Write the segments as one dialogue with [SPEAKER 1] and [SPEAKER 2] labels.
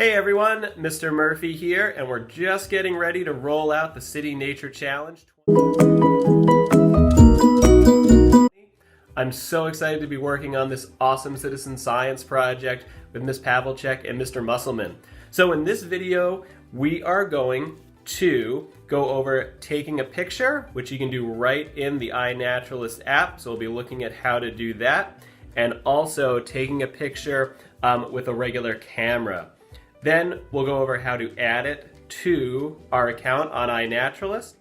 [SPEAKER 1] Hey everyone, Mr. Murphy here, and we're just getting ready to roll out the City Nature Challenge. I'm so excited to be working on this awesome citizen science project with Ms. Pavlicek and Mr. Musselman. So in this video, we are going to go over taking a picture, which you can do right in the iNaturalist app. So we'll be looking at how to do that, and also taking a picture with a regular camera. Then we'll go over how to add it to our account on iNaturalist.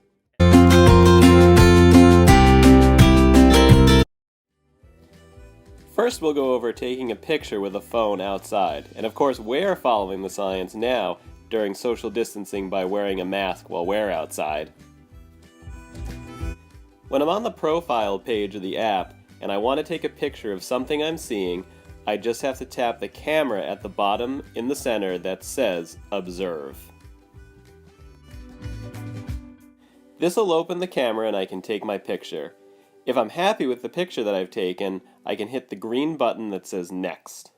[SPEAKER 1] First, we'll go over taking a picture with a phone outside. And of course, we're following the science now during social distancing by wearing a mask while we're outside. When I'm on the profile page of the app and I want to take a picture of something I'm seeing, I just have to tap the camera at the bottom in the center that says Observe. This will open the camera and I can take my picture. If I'm happy with the picture that I've taken, I can hit the green button that says Next.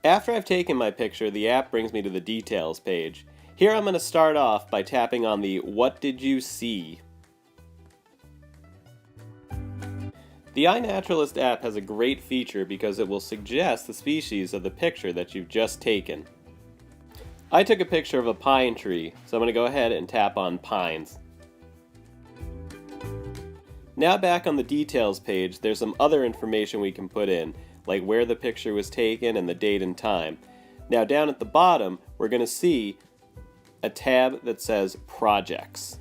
[SPEAKER 1] After I've taken my picture, the app brings me to the Details page. Here I'm going to start off by tapping on the What Did You See? The iNaturalist app has a great feature because it will suggest the species of the picture that you've just taken. I took a picture of a pine tree, so I'm going to go ahead and tap on Pines. Now back on the Details page, there's some other information we can put in, like where the picture was taken and the date and time. Now down at the bottom, we're going to see a tab that says Projects.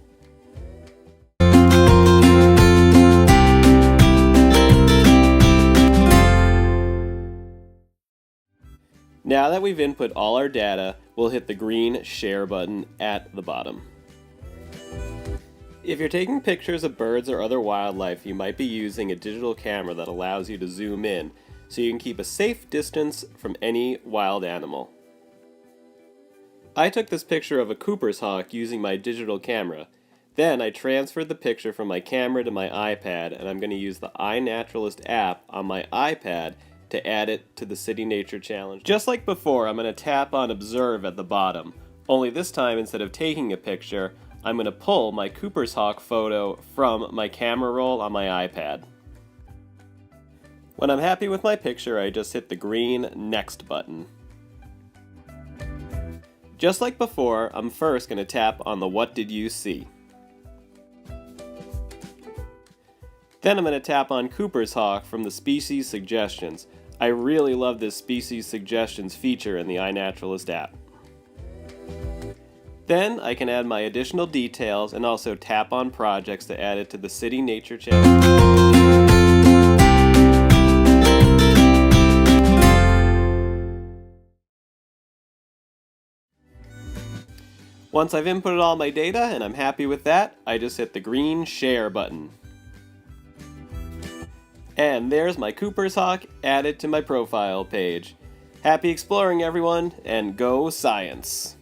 [SPEAKER 1] Now that we've input all our data, we'll hit the green Share button at the bottom. If you're taking pictures of birds or other wildlife, you might be using a digital camera that allows you to zoom in, so you can keep a safe distance from any wild animal. I took this picture of a Cooper's hawk using my digital camera. Then I transferred the picture from my camera to my iPad, and I'm going to use the iNaturalist app on my iPad to add it to the City Nature Challenge. Just like before, I'm going to tap on Observe at the bottom, only this time instead of taking a picture, I'm going to pull my Cooper's hawk photo from my camera roll on my iPad. When I'm happy with my picture, I just hit the green Next button. Just like before, I'm first going to tap on the What Did You See? Then I'm going to tap on Cooper's hawk from the Species Suggestions. I really love this Species Suggestions feature in the iNaturalist app. Then I can add my additional details and also tap on Projects to add it to the City Nature Challenge. Once I've inputted all my data and I'm happy with that, I just hit the green Share button. And there's my Cooper's hawk added to my profile page. Happy exploring, everyone, and go science!